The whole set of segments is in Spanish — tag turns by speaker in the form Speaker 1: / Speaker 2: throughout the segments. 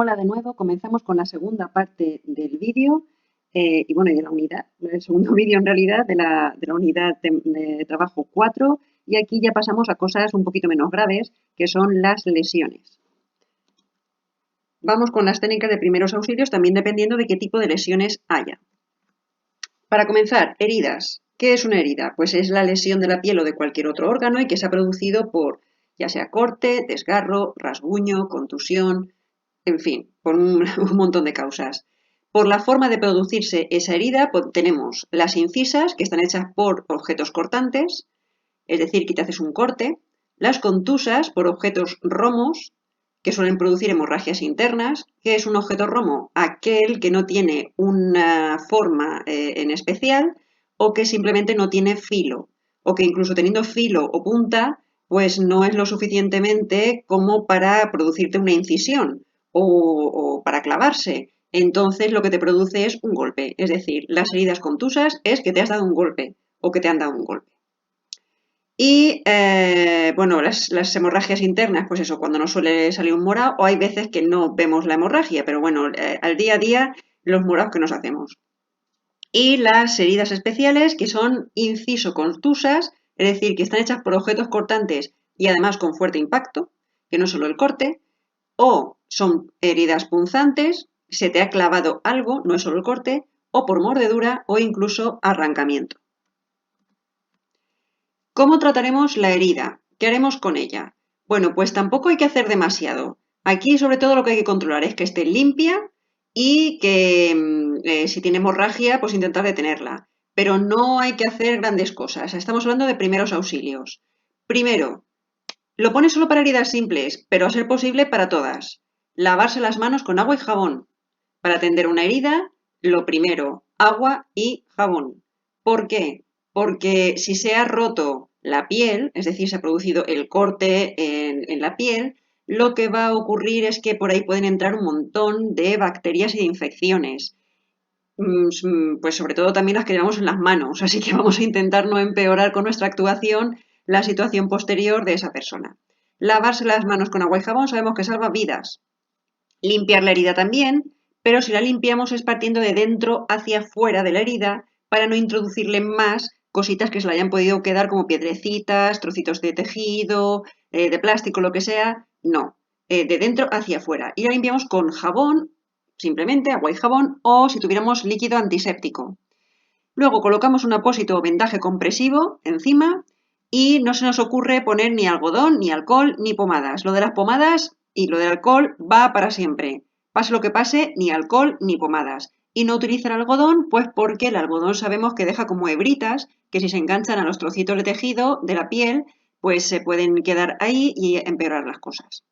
Speaker 1: Hola de nuevo, comenzamos con la segunda parte del vídeo y bueno, y de la unidad, el segundo vídeo en realidad de la unidad de trabajo 4 y aquí ya pasamos a cosas un poquito menos graves que son las lesiones. Vamos con las técnicas de primeros auxilios también dependiendo de qué tipo de lesiones haya. Para comenzar, heridas. ¿Qué es una herida? Pues es la lesión de la piel o de cualquier otro órgano y que se ha producido por ya sea corte, desgarro, rasguño, contusión, en fin, por un, un montón de causas. Por la forma de producirse esa herida, pues, tenemos las incisas, que están hechas por objetos cortantes, es decir, que te haces un corte, las contusas por objetos romos, que suelen producir hemorragias internas. ¿Qué es un objeto romo? Aquel que no tiene una forma en especial o que simplemente no tiene filo, o que incluso teniendo filo o punta, pues no es lo suficientemente como para producirte una incisión o para clavarse. Entonces lo que te produce es un golpe, es decir, las heridas contusas es que te has dado un golpe o que te han dado un golpe. Y bueno, las hemorragias internas, pues eso, cuando no suele salir un morado, o hay veces que no vemos la hemorragia, pero bueno, al día a día los morados que nos hacemos. Y las heridas especiales, que son inciso-contusas, es decir, que están hechas por objetos cortantes y además con fuerte impacto, que no solo el corte, o son heridas punzantes, se te ha clavado algo, no es solo el corte, o por mordedura o incluso arrancamiento. ¿Cómo trataremos la herida? ¿Qué haremos con ella? Bueno, pues tampoco hay que hacer demasiado. Aquí sobre todo lo que hay que controlar es que esté limpia y que si tiene hemorragia, pues intentar detenerla. Pero no hay que hacer grandes cosas. Estamos hablando de primeros auxilios. Primero, lo pones solo para heridas simples, pero a ser posible para todas. Lavarse las manos con agua y jabón. Para atender una herida, lo primero, agua y jabón. ¿Por qué? Porque si se ha roto la piel, es decir, se ha producido el corte en la piel, lo que va a ocurrir es que por ahí pueden entrar un montón de bacterias y de infecciones. Pues sobre todo también las que llevamos en las manos, así que vamos a intentar no empeorar con nuestra actuación la situación posterior de esa persona. Lavarse las manos con agua y jabón sabemos que salva vidas. Limpiar la herida también, pero si la limpiamos es partiendo de dentro hacia fuera de la herida para no introducirle más cositas que se le hayan podido quedar como piedrecitas, trocitos de tejido, de plástico, lo que sea. No, de dentro hacia afuera. Y la limpiamos con jabón, simplemente agua y jabón, o si tuviéramos líquido antiséptico. Luego colocamos un apósito o vendaje compresivo encima y no se nos ocurre poner ni algodón, ni alcohol, ni pomadas. Lo de las pomadas y lo del alcohol va para siempre. Pase lo que pase, ni alcohol ni pomadas. Y no utilizar algodón, pues porque el algodón sabemos que deja como hebritas que si se enganchan a los trocitos de tejido de la piel, pues se pueden quedar ahí y empeorar las cosas.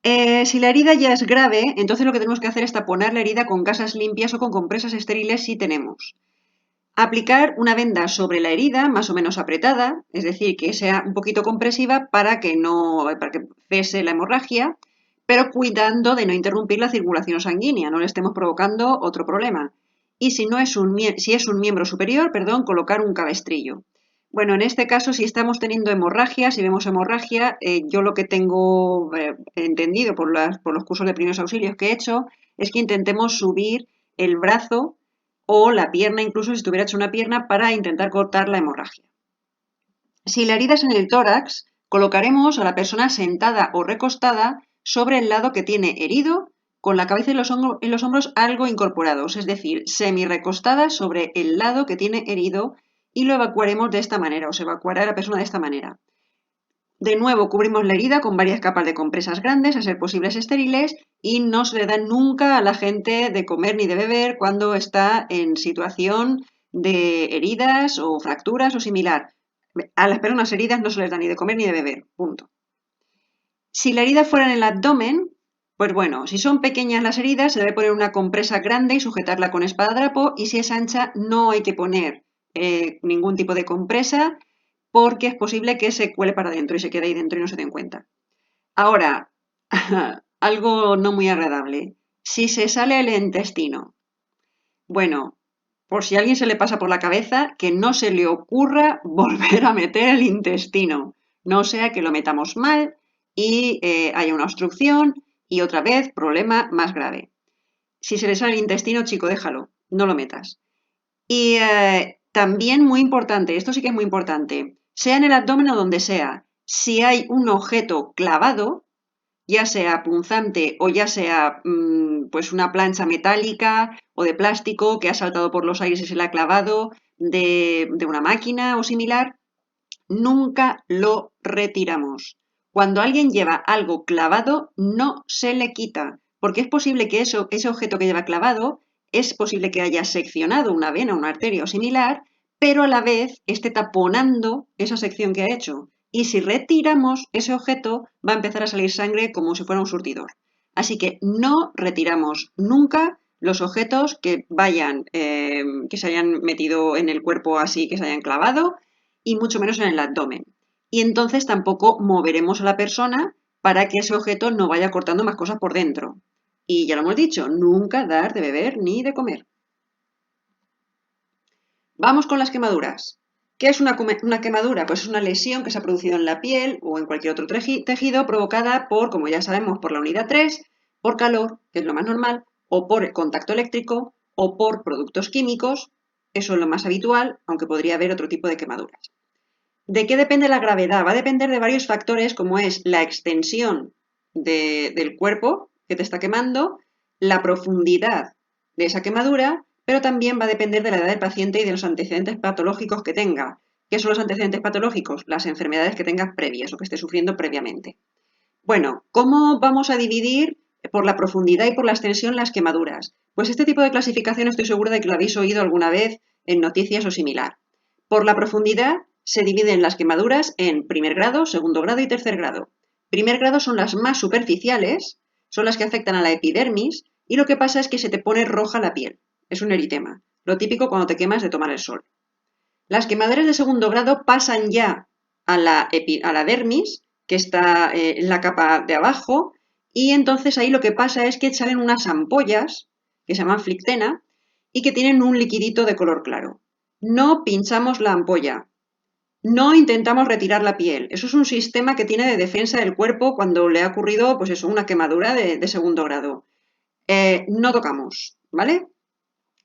Speaker 1: Si la herida ya es grave, entonces lo que tenemos que hacer es taponar la herida con gasas limpias o con compresas estériles si tenemos. Aplicar una venda sobre la herida, más o menos apretada, es decir, que sea un poquito compresiva para que cese la hemorragia, pero cuidando de no interrumpir la circulación sanguínea, no le estemos provocando otro problema. Y si es un miembro superior, perdón, colocar un cabestrillo. Bueno, en este caso, si estamos teniendo hemorragia, si vemos hemorragia, yo lo que tengo entendido por los cursos de primeros auxilios que he hecho es que intentemos subir el brazo o la pierna, incluso si estuviera hecho una pierna, para intentar cortar la hemorragia. Si la herida es en el tórax, colocaremos a la persona sentada o recostada sobre el lado que tiene herido, con la cabeza y los hombros algo incorporados, es decir, semi-recostada sobre el lado que tiene herido y lo evacuaremos de esta manera, o se evacuará a la persona de esta manera. De nuevo, cubrimos la herida con varias capas de compresas grandes, a ser posibles estériles, y no se le da nunca a la gente de comer ni de beber cuando está en situación de heridas o fracturas o similar. A las personas heridas no se les da ni de comer ni de beber, punto. Si la herida fuera en el abdomen, pues bueno, si son pequeñas las heridas, se debe poner una compresa grande y sujetarla con espadadrapo, y si es ancha, no hay que poner ningún tipo de compresa, porque es posible que se cuele para adentro y se quede ahí dentro y no se den cuenta. Ahora, algo no muy agradable. Si se sale el intestino, bueno, por si a alguien se le pasa por la cabeza, que no se le ocurra volver a meter el intestino, no sea que lo metamos mal y haya una obstrucción y otra vez problema más grave. Si se le sale el intestino, chico, déjalo, no lo metas. Y también muy importante, esto sí que es muy importante, sea en el abdomen o donde sea, si hay un objeto clavado, ya sea punzante o ya sea pues una plancha metálica o de plástico que ha saltado por los aires y se le ha clavado de una máquina o similar, nunca lo retiramos. Cuando alguien lleva algo clavado, no se le quita, porque es posible que ese objeto que lleva clavado, es posible que haya seccionado una vena, una arteria o similar, pero a la vez esté taponando esa sección que ha hecho. Y si retiramos ese objeto, va a empezar a salir sangre como si fuera un surtidor. Así que no retiramos nunca los objetos que que se hayan metido en el cuerpo así, que se hayan clavado, y mucho menos en el abdomen. Y entonces tampoco moveremos a la persona para que ese objeto no vaya cortando más cosas por dentro. Y ya lo hemos dicho, nunca dar de beber ni de comer. Vamos con las quemaduras. ¿Qué es una quemadura? Pues es una lesión que se ha producido en la piel o en cualquier otro tejido provocada por, como ya sabemos, por la unidad 3, por calor, que es lo más normal, o por contacto eléctrico, o por productos químicos. Eso es lo más habitual, aunque podría haber otro tipo de quemaduras. ¿De qué depende la gravedad? Va a depender de varios factores como es la extensión del cuerpo que te está quemando, la profundidad de esa quemadura, pero también va a depender de la edad del paciente y de los antecedentes patológicos que tenga. ¿Qué son los antecedentes patológicos? Las enfermedades que tengas previas o que esté sufriendo previamente. Bueno, ¿cómo vamos a dividir por la profundidad y por la extensión las quemaduras? Pues este tipo de clasificación estoy segura de que lo habéis oído alguna vez en noticias o similar. Por la profundidad se dividen las quemaduras en primer grado, segundo grado y tercer grado. Primer grado son las más superficiales, son las que afectan a la epidermis y lo que pasa es que se te pone roja la piel. Es un eritema, lo típico cuando te quemas de tomar el sol. Las quemaduras de segundo grado pasan ya a la dermis, que está en la capa de abajo, y entonces ahí lo que pasa es que salen unas ampollas, que se llaman flictena, y que tienen un liquidito de color claro. No pinchamos la ampolla, no intentamos retirar la piel. Eso es un sistema que tiene de defensa del cuerpo cuando le ha ocurrido, pues eso, una quemadura de segundo grado. No tocamos, ¿vale?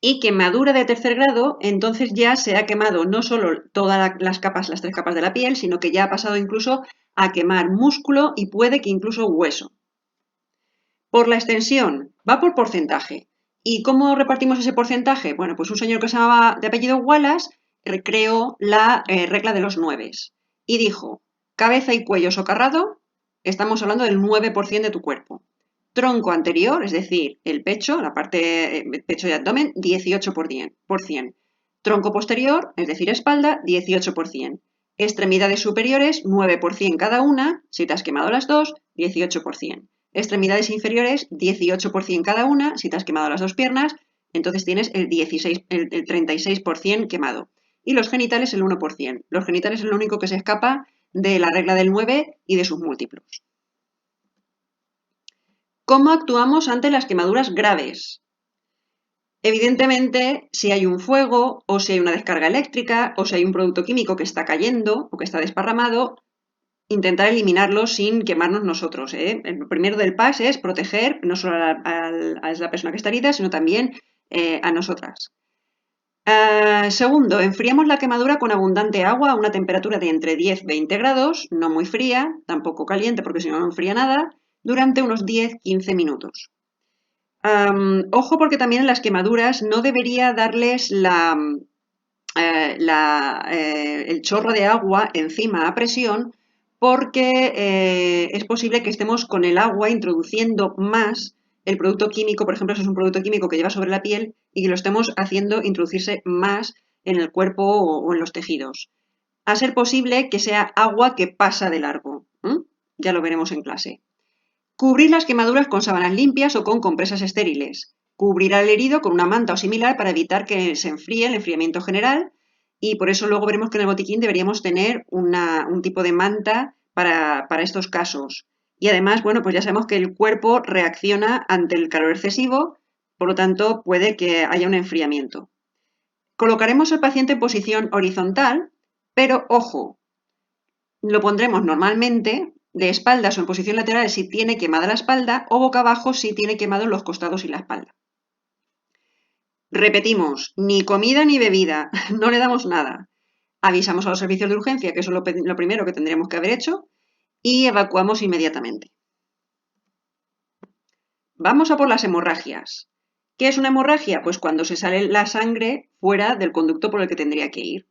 Speaker 1: Y quemadura de tercer grado, entonces ya se ha quemado no solo todas las capas, las 3 capas de la piel, sino que ya ha pasado incluso a quemar músculo y puede que incluso hueso. Por la extensión, va por porcentaje. ¿Y cómo repartimos ese porcentaje? Bueno, pues un señor que se llamaba de apellido Wallace creó la regla de los 9 y dijo, cabeza y cuello socarrado, estamos hablando del 9% de tu cuerpo. Tronco anterior, es decir, el pecho, la parte pecho y abdomen, 18%. Tronco posterior, es decir, espalda, 18%. Extremidades superiores, 9% cada una, si te has quemado las dos, 18%. Extremidades inferiores, 18% cada una, si te has quemado las dos piernas, entonces tienes el 36% quemado. Y los genitales el 1%. Los genitales es lo único que se escapa de la regla del 9 y de sus múltiplos. ¿Cómo actuamos ante las quemaduras graves? Evidentemente, si hay un fuego o si hay una descarga eléctrica o si hay un producto químico que está cayendo o que está desparramado, intentar eliminarlo sin quemarnos nosotros. El primero del PAS es proteger no solo a la persona que está herida, sino también a nosotras. Segundo, enfriamos la quemadura con abundante agua a una temperatura de entre 10 y 20 grados, no muy fría, tampoco caliente porque si no, no enfría nada, durante unos 10-15 minutos. Ojo porque también en las quemaduras no debería darles el chorro de agua encima a presión porque es posible que estemos con el agua introduciendo más el producto químico, por ejemplo, eso es un producto químico que lleva sobre la piel y que lo estemos haciendo introducirse más en el cuerpo o en los tejidos. A ser posible que sea agua que pasa de largo. Ya lo veremos en clase. Cubrir las quemaduras con sábanas limpias o con compresas estériles. Cubrir al herido con una manta o similar para evitar que se enfríe el enfriamiento general y por eso luego veremos que en el botiquín deberíamos tener un tipo de manta para estos casos. Y además, bueno, pues ya sabemos que el cuerpo reacciona ante el calor excesivo, por lo tanto puede que haya un enfriamiento. Colocaremos al paciente en posición horizontal, pero ojo, lo pondremos normalmente de espaldas o en posición lateral si tiene quemada la espalda o boca abajo si tiene quemados los costados y la espalda. Repetimos, ni comida ni bebida, no le damos nada. Avisamos a los servicios de urgencia, que eso es lo primero que tendríamos que haber hecho, y evacuamos inmediatamente. Vamos a por las hemorragias. ¿Qué es una hemorragia? Pues cuando se sale la sangre fuera del conducto por el que tendría que ir.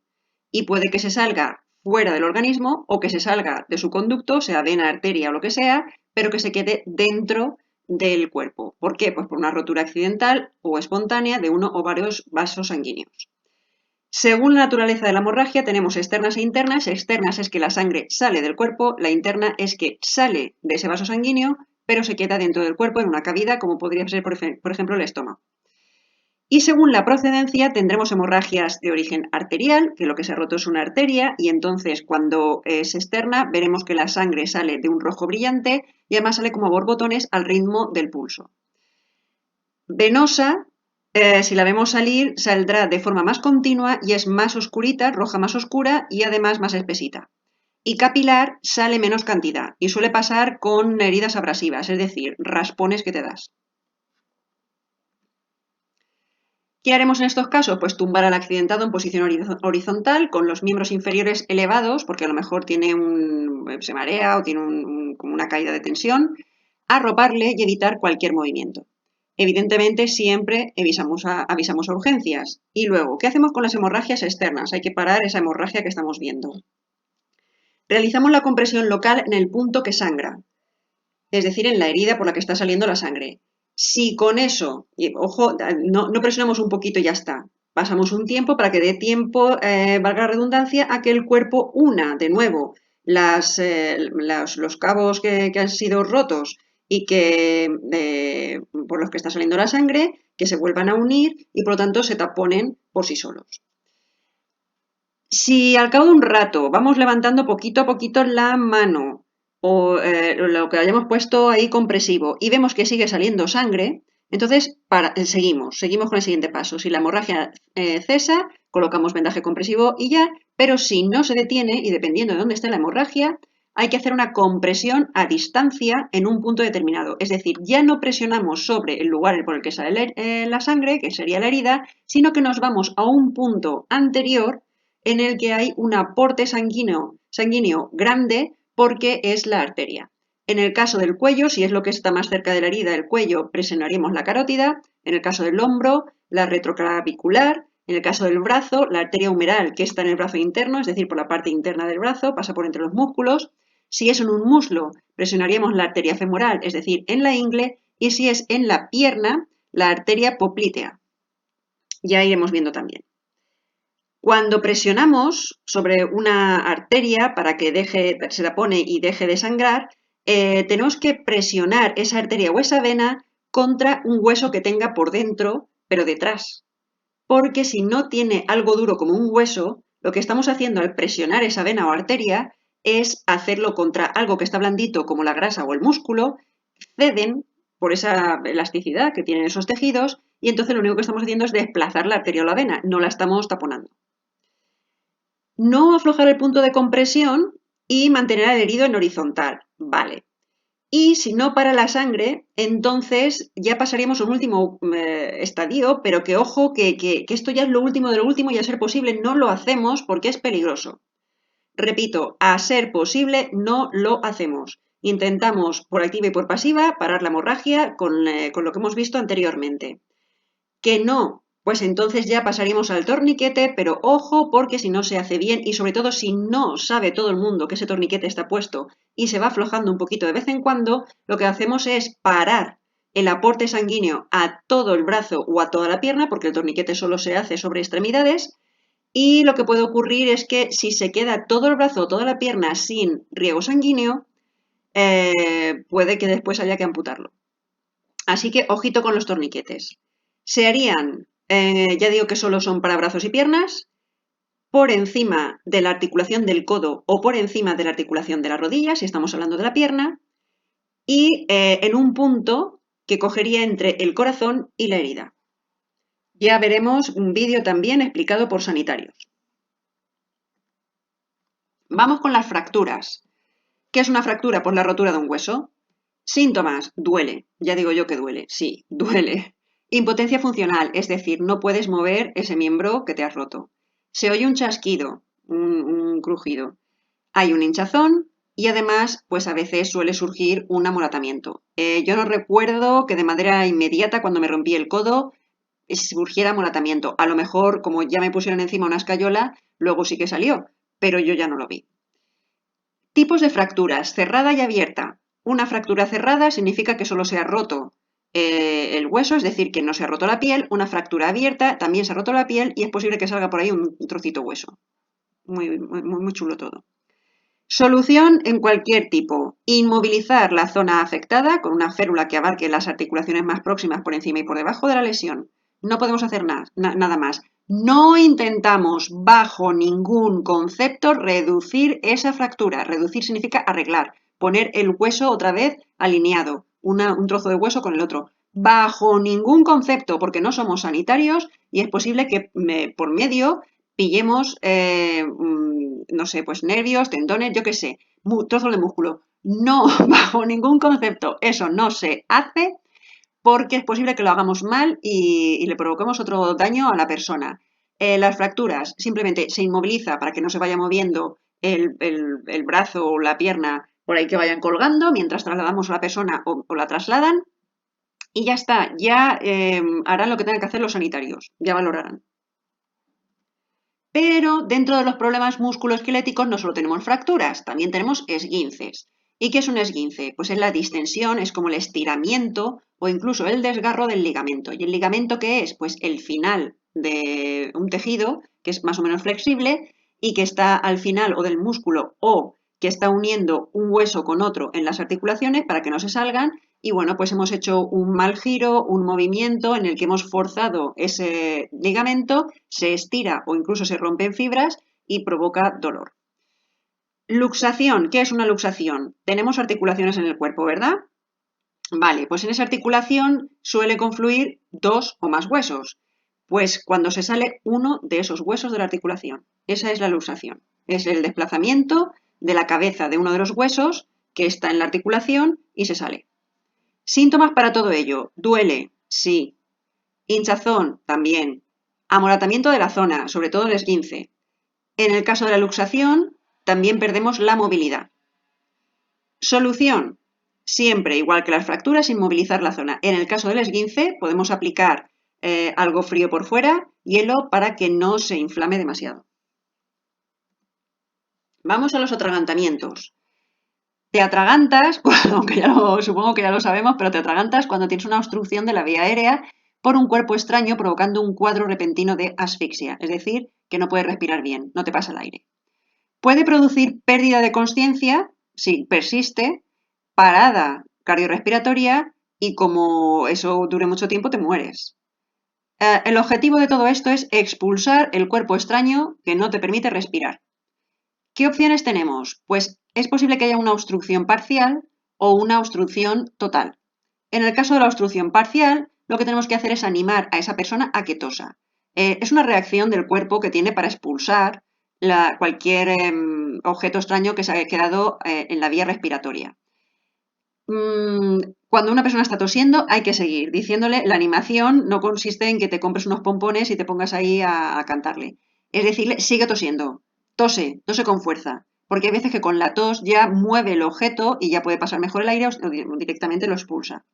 Speaker 1: Y puede que se salga fuera del organismo o que se salga de su conducto, sea vena, arteria o lo que sea, pero que se quede dentro del cuerpo. ¿Por qué? Pues por una rotura accidental o espontánea de uno o varios vasos sanguíneos. Según la naturaleza de la hemorragia, tenemos externas e internas. Externas es que la sangre sale del cuerpo, la interna es que sale de ese vaso sanguíneo, pero se queda dentro del cuerpo en una cavidad, como podría ser, por ejemplo, el estómago. Y según la procedencia tendremos hemorragias de origen arterial, que lo que se ha roto es una arteria, y entonces cuando es externa veremos que la sangre sale de un rojo brillante y además sale como borbotones al ritmo del pulso. Venosa, si la vemos salir, saldrá de forma más continua y es más oscurita, roja más oscura y además más espesita. Y capilar sale menos cantidad y suele pasar con heridas abrasivas, es decir, raspones que te das. ¿Qué haremos en estos casos? Pues tumbar al accidentado en posición horizontal con los miembros inferiores elevados, porque a lo mejor se marea o tiene como una caída de tensión, arroparle y evitar cualquier movimiento. Evidentemente siempre avisamos a urgencias. Y luego, ¿qué hacemos con las hemorragias externas? Hay que parar esa hemorragia que estamos viendo. Realizamos la compresión local en el punto que sangra, es decir, en la herida por la que está saliendo la sangre. Si con eso, y ojo, no presionamos un poquito y ya está. Pasamos un tiempo para que dé tiempo, valga la redundancia, a que el cuerpo una de nuevo los cabos que han sido rotos y por los que está saliendo la sangre, que se vuelvan a unir y por lo tanto se taponen por sí solos. Si al cabo de un rato vamos levantando poquito a poquito la mano o lo que hayamos puesto ahí compresivo y vemos que sigue saliendo sangre, entonces seguimos con el siguiente paso. Si la hemorragia cesa, colocamos vendaje compresivo y ya, pero si no se detiene y dependiendo de dónde esté la hemorragia, hay que hacer una compresión a distancia en un punto determinado. Es decir, ya no presionamos sobre el lugar por el que sale la sangre, que sería la herida, sino que nos vamos a un punto anterior en el que hay un aporte sanguíneo grande porque es la arteria. En el caso del cuello, si es lo que está más cerca de la herida, el cuello, presionaremos la carótida. En el caso del hombro, la retroclavicular. En el caso del brazo, la arteria humeral, que está en el brazo interno, es decir, por la parte interna del brazo, pasa por entre los músculos. Si es en un muslo, presionaríamos la arteria femoral, es decir, en la ingle. Y si es en la pierna, la arteria poplitea. Ya iremos viendo también. Cuando presionamos sobre una arteria para que se tapone y deje de sangrar, tenemos que presionar esa arteria o esa vena contra un hueso que tenga por dentro, pero detrás. Porque si no tiene algo duro como un hueso, lo que estamos haciendo al presionar esa vena o arteria es hacerlo contra algo que está blandito como la grasa o el músculo, ceden por esa elasticidad que tienen esos tejidos y entonces lo único que estamos haciendo es desplazar la arteria o la vena, no la estamos taponando. No aflojar el punto de compresión y mantener al herido en horizontal. Vale. Y si no para la sangre, entonces ya pasaríamos a un último estadio, pero que ojo, que esto ya es lo último de lo último y a ser posible no lo hacemos porque es peligroso. Repito, a ser posible no lo hacemos. Intentamos por activa y por pasiva parar la hemorragia con lo que hemos visto anteriormente. Que no, pues entonces ya pasaríamos al torniquete, pero ojo porque si no se hace bien y sobre todo si no sabe todo el mundo que ese torniquete está puesto y se va aflojando un poquito de vez en cuando, lo que hacemos es parar el aporte sanguíneo a todo el brazo o a toda la pierna, porque el torniquete solo se hace sobre extremidades, y lo que puede ocurrir es que si se queda todo el brazo o toda la pierna sin riego sanguíneo, puede que después haya que amputarlo. Así que ojito con los torniquetes. Se harían, ya digo que solo son para brazos y piernas, por encima de la articulación del codo o por encima de la articulación de la rodilla, si estamos hablando de la pierna, y en un punto que cogería entre el corazón y la herida. Ya veremos un vídeo también explicado por sanitarios. Vamos con las fracturas. ¿Qué es una fractura? Pues la rotura de un hueso. Síntomas, duele. Ya digo yo que duele, sí, duele. Impotencia funcional, es decir, no puedes mover ese miembro que te has roto. Se oye un chasquido, un crujido. Hay un hinchazón y además, pues a veces suele surgir un amoratamiento. Yo no recuerdo que de manera inmediata, cuando me rompí el codo, surgiera amoratamiento. A lo mejor, como ya me pusieron encima una escayola, luego sí que salió, pero yo ya no lo vi. Tipos de fracturas, cerrada y abierta. Una fractura cerrada significa que solo se ha roto el hueso, es decir, que no se ha roto la piel. Una fractura abierta también se ha roto la piel y es posible que salga por ahí un trocito hueso. Muy chulo todo. Solución en cualquier tipo. Inmovilizar la zona afectada con una férula que abarque las articulaciones más próximas por encima y por debajo de la lesión. No podemos hacer nada más. No intentamos bajo ningún concepto reducir esa fractura. Reducir significa arreglar, poner el hueso otra vez alineado, un trozo de hueso con el otro. Bajo ningún concepto, porque no somos sanitarios y es posible que por medio pillemos, no sé, pues nervios, tendones, yo qué sé, trozos de músculo. No, bajo ningún concepto, eso no se hace porque es posible que lo hagamos mal y le provoquemos otro daño a la persona. Las fracturas, simplemente se inmoviliza para que no se vaya moviendo el brazo o la pierna por ahí que vayan colgando mientras trasladamos a la persona o la trasladan y ya está, ya harán lo que tengan que hacer los sanitarios, ya valorarán. Pero dentro de los problemas musculoesqueléticos no solo tenemos fracturas, también tenemos esguinces. ¿Y qué es un esguince? Pues es la distensión, es como el estiramiento o incluso el desgarro del ligamento. ¿Y el ligamento qué es? Pues el final de un tejido que es más o menos flexible y que está al final o del músculo o que está uniendo un hueso con otro en las articulaciones para que no se salgan. Y bueno, pues hemos hecho un mal giro, un movimiento en el que hemos forzado ese ligamento, se estira o incluso se rompen fibras y provoca dolor. Luxación, ¿qué es una luxación? Tenemos articulaciones en el cuerpo, ¿verdad? Vale, pues en esa articulación suele confluir dos o más huesos. Pues cuando se sale uno de esos huesos de la articulación. Esa es la luxación. Es el desplazamiento de la cabeza de uno de los huesos que está en la articulación y se sale. Síntomas para todo ello. Duele, sí. Hinchazón, también. Amoratamiento de la zona, sobre todo el esguince. En el caso de la luxación, también perdemos la movilidad. Solución. Siempre, igual que las fracturas, inmovilizar la zona. En el caso del esguince, podemos aplicar algo frío por fuera, hielo, para que no se inflame demasiado. Vamos a los atragantamientos. Te atragantas, aunque supongo que ya lo sabemos, pero te atragantas cuando tienes una obstrucción de la vía aérea por un cuerpo extraño provocando un cuadro repentino de asfixia, es decir, que no puedes respirar bien, no te pasa el aire. Puede producir pérdida de consciencia, si persiste, parada cardiorrespiratoria y como eso dure mucho tiempo te mueres. El objetivo de todo esto es expulsar el cuerpo extraño que no te permite respirar. ¿Qué opciones tenemos? Pues es posible que haya una obstrucción parcial o una obstrucción total. En el caso de la obstrucción parcial, lo que tenemos que hacer es animar a esa persona a que tosa. Es una reacción del cuerpo que tiene para expulsar cualquier objeto extraño que se haya quedado en la vía respiratoria. Cuando una persona está tosiendo hay que seguir diciéndole, la animación no consiste en que te compres unos pompones y te pongas ahí a cantarle. Es decirle, sigue tosiendo, tose con fuerza, porque hay veces que con la tos ya mueve el objeto y ya puede pasar mejor el aire o directamente lo expulsa.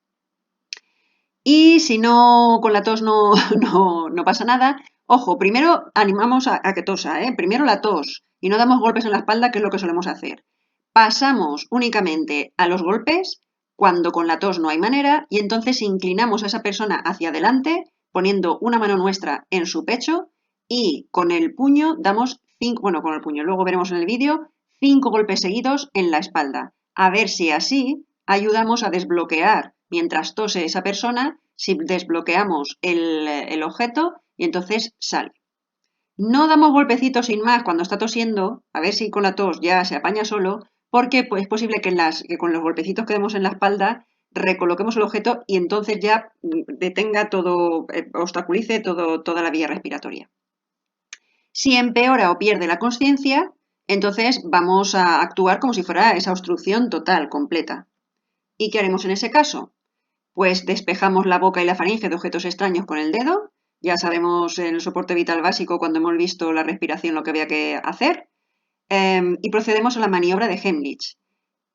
Speaker 1: Y si no, con la tos no, no pasa nada, ojo, primero animamos a que tosa, primero la tos y no damos golpes en la espalda, que es lo que solemos hacer. Pasamos únicamente a los golpes cuando con la tos no hay manera y entonces inclinamos a esa persona hacia adelante poniendo una mano nuestra en su pecho y con el puño damos 5, bueno, con el puño, luego veremos en el vídeo, 5 golpes seguidos en la espalda. A ver si así ayudamos a desbloquear mientras tose esa persona, si desbloqueamos el objeto y entonces sale. No damos golpecitos sin más cuando está tosiendo, a ver si con la tos ya se apaña solo, porque pues, es posible que con los golpecitos que demos en la espalda recoloquemos el objeto y entonces ya detenga todo, obstaculice toda la vía respiratoria. Si empeora o pierde la consciencia, Entonces vamos a actuar como si fuera esa obstrucción total, completa. ¿Y qué haremos en ese caso? Pues despejamos la boca y la faringe de objetos extraños con el dedo. Ya sabemos en el soporte vital básico cuando hemos visto la respiración lo que había que hacer. Y procedemos a la maniobra de Heimlich.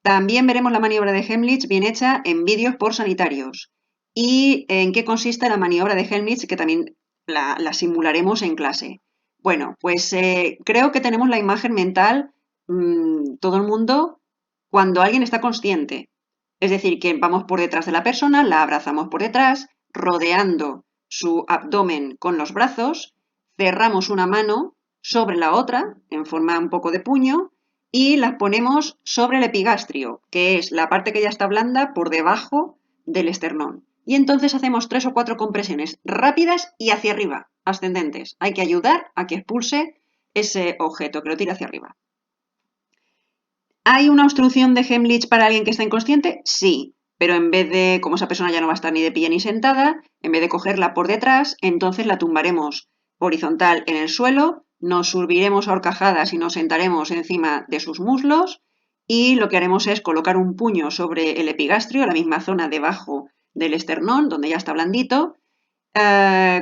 Speaker 1: También veremos la maniobra de Heimlich bien hecha en vídeos por sanitarios. ¿Y en qué consiste la maniobra de Heimlich? Que también la simularemos en clase. Bueno, pues creo que tenemos la imagen mental, todo el mundo, cuando alguien está consciente. Es decir, que vamos por detrás de la persona, la abrazamos por detrás, rodeando su abdomen con los brazos, cerramos una mano sobre la otra en forma un poco de puño y las ponemos sobre el epigastrio, que es la parte que ya está blanda por debajo del esternón. Y entonces hacemos 3 o 4 compresiones rápidas y hacia arriba, ascendentes. Hay que ayudar a que expulse ese objeto, que lo tire hacia arriba. ¿Hay una obstrucción de Heimlich para alguien que está inconsciente? Sí, pero en vez de, como esa persona ya no va a estar ni de pie ni sentada, en vez de cogerla por detrás, entonces la tumbaremos horizontal en el suelo, nos subiremos a horcajadas y nos sentaremos encima de sus muslos y lo que haremos es colocar un puño sobre el epigastrio, la misma zona debajo del esternón, donde ya está blandito,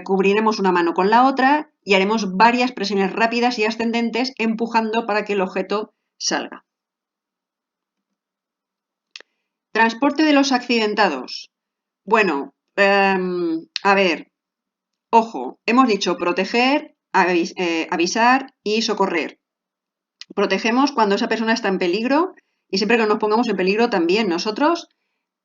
Speaker 1: cubriremos una mano con la otra y haremos varias presiones rápidas y ascendentes empujando para que el objeto salga. Transporte de los accidentados. Bueno, a ver, ojo, hemos dicho proteger, avisar y socorrer. Protegemos cuando esa persona está en peligro y siempre que nos pongamos en peligro también nosotros,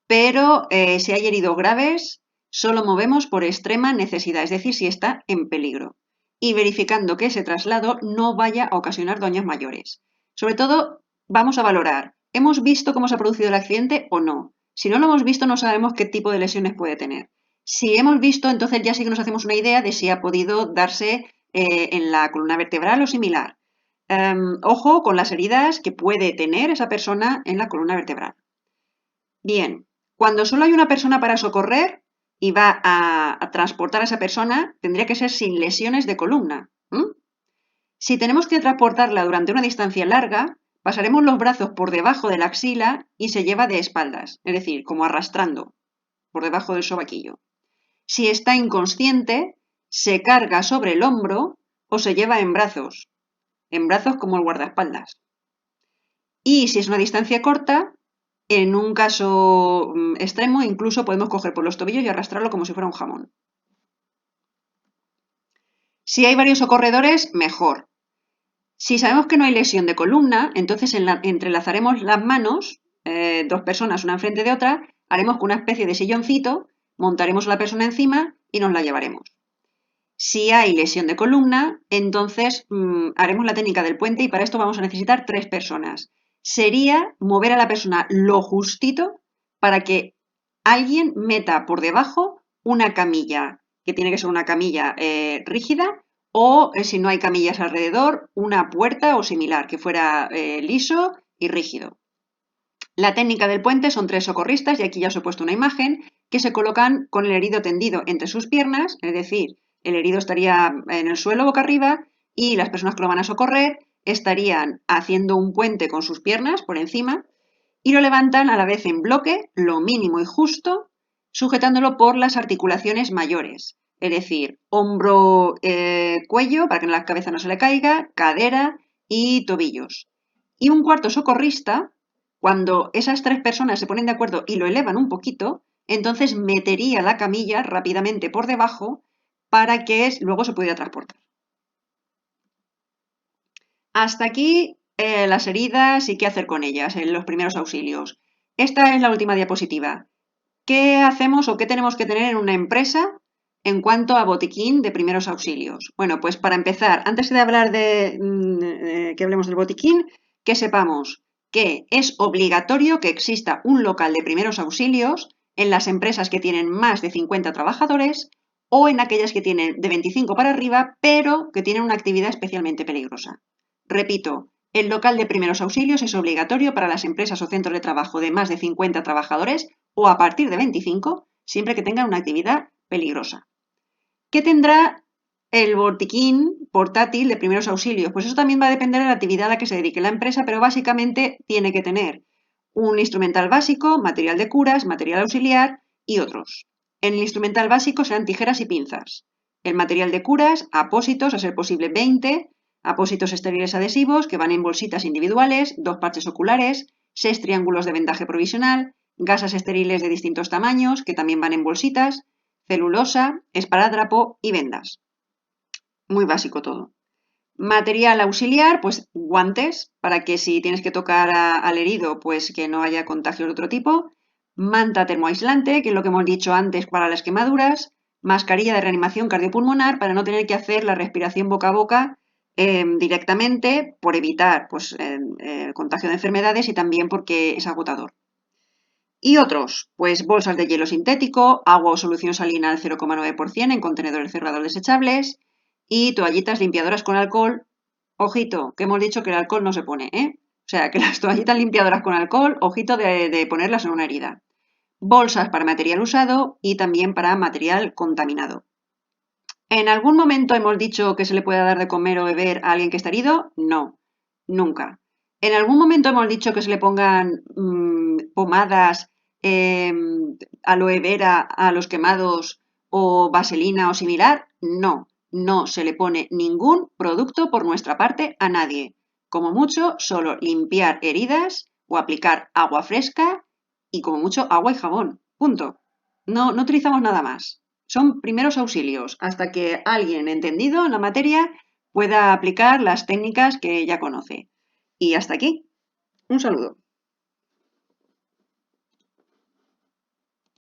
Speaker 1: pero si hay heridos graves, solo movemos por extrema necesidad, es decir, si está en peligro. Y verificando que ese traslado no vaya a ocasionar daños mayores. Sobre todo, vamos a valorar, ¿hemos visto cómo se ha producido el accidente o no? Si no lo hemos visto, no sabemos qué tipo de lesiones puede tener. Si hemos visto, entonces ya sí que nos hacemos una idea de si ha podido darse en la columna vertebral o similar. Ojo con las heridas que puede tener esa persona en la columna vertebral. Bien, cuando solo hay una persona para socorrer y va a transportar a esa persona, tendría que ser sin lesiones de columna. Si tenemos que transportarla durante una distancia larga, pasaremos los brazos por debajo de la axila y se lleva de espaldas, es decir, como arrastrando por debajo del sobaquillo. Si está inconsciente, se carga sobre el hombro o se lleva en brazos como el guardaespaldas. Y si es una distancia corta, en un caso extremo, incluso podemos coger por los tobillos y arrastrarlo como si fuera un jamón. Si hay varios socorredores, mejor. Si sabemos que no hay lesión de columna, entonces entrelazaremos las manos, 2 personas una enfrente de otra, haremos una especie de silloncito, montaremos a la persona encima y nos la llevaremos. Si hay lesión de columna, entonces haremos la técnica del puente y para esto vamos a necesitar 3 personas. Sería mover a la persona lo justito para que alguien meta por debajo una camilla, que tiene que ser una camilla rígida, o si no hay camillas alrededor, una puerta o similar, que fuera liso y rígido. La técnica del puente son 3 socorristas, y aquí ya os he puesto una imagen, que se colocan con el herido tendido entre sus piernas, es decir, el herido estaría en el suelo boca arriba y las personas que lo van a socorrer estarían haciendo un puente con sus piernas por encima y lo levantan a la vez en bloque, lo mínimo y justo, sujetándolo por las articulaciones mayores, es decir, hombro, cuello, para que la cabeza no se le caiga, cadera y tobillos. Y un cuarto socorrista, cuando esas 3 personas se ponen de acuerdo y lo elevan un poquito, entonces metería la camilla rápidamente por debajo para que luego se pudiera transportar. Hasta aquí las heridas y qué hacer con ellas en los primeros auxilios. Esta es la última diapositiva. ¿Qué hacemos o qué tenemos que tener en una empresa en cuanto a botiquín de primeros auxilios? Bueno, pues para empezar, antes de hablar de que hablemos del botiquín, que sepamos que es obligatorio que exista un local de primeros auxilios en las empresas que tienen más de 50 trabajadores o en aquellas que tienen de 25 para arriba, pero que tienen una actividad especialmente peligrosa. Repito, el local de primeros auxilios es obligatorio para las empresas o centros de trabajo de más de 50 trabajadores o a partir de 25, siempre que tengan una actividad peligrosa. ¿Qué tendrá el botiquín portátil de primeros auxilios. Pues eso también va a depender de la actividad a la que se dedique la empresa, pero básicamente tiene que tener un instrumental básico, material de curas, material auxiliar y otros. En el instrumental básico serán tijeras y pinzas. El material de curas, apósitos, a ser posible 20, apósitos estériles adhesivos que van en bolsitas individuales, 2 parches oculares, 6 triángulos de vendaje provisional, gasas estériles de distintos tamaños que también van en bolsitas, celulosa, esparadrapo y vendas. Muy básico todo. Material auxiliar, pues guantes, para que si tienes que tocar al herido, pues que no haya contagios de otro tipo. Manta termoaislante, que es lo que hemos dicho antes para las quemaduras. Mascarilla de reanimación cardiopulmonar para no tener que hacer la respiración boca a boca directamente por evitar pues, contagio de enfermedades y también porque es agotador. Y otros, pues bolsas de hielo sintético, agua o solución salina al 0,9% en contenedores cerrados desechables y toallitas limpiadoras con alcohol. Ojito, que hemos dicho que el alcohol no se pone, ¿eh? O sea, que las toallitas limpiadoras con alcohol, ojito de ponerlas en una herida. Bolsas para material usado y también para material contaminado. ¿En algún momento hemos dicho que se le pueda dar de comer o beber a alguien que está herido? No, nunca. ¿En algún momento hemos dicho que se le pongan pomadas, aloe vera a los quemados o vaselina o similar? No, no se le pone ningún producto por nuestra parte a nadie. Como mucho, solo limpiar heridas o aplicar agua fresca y como mucho agua y jabón. Punto. No utilizamos nada más. Son primeros auxilios hasta que alguien entendido en la materia pueda aplicar las técnicas que ya conoce. Y hasta aquí. Un saludo.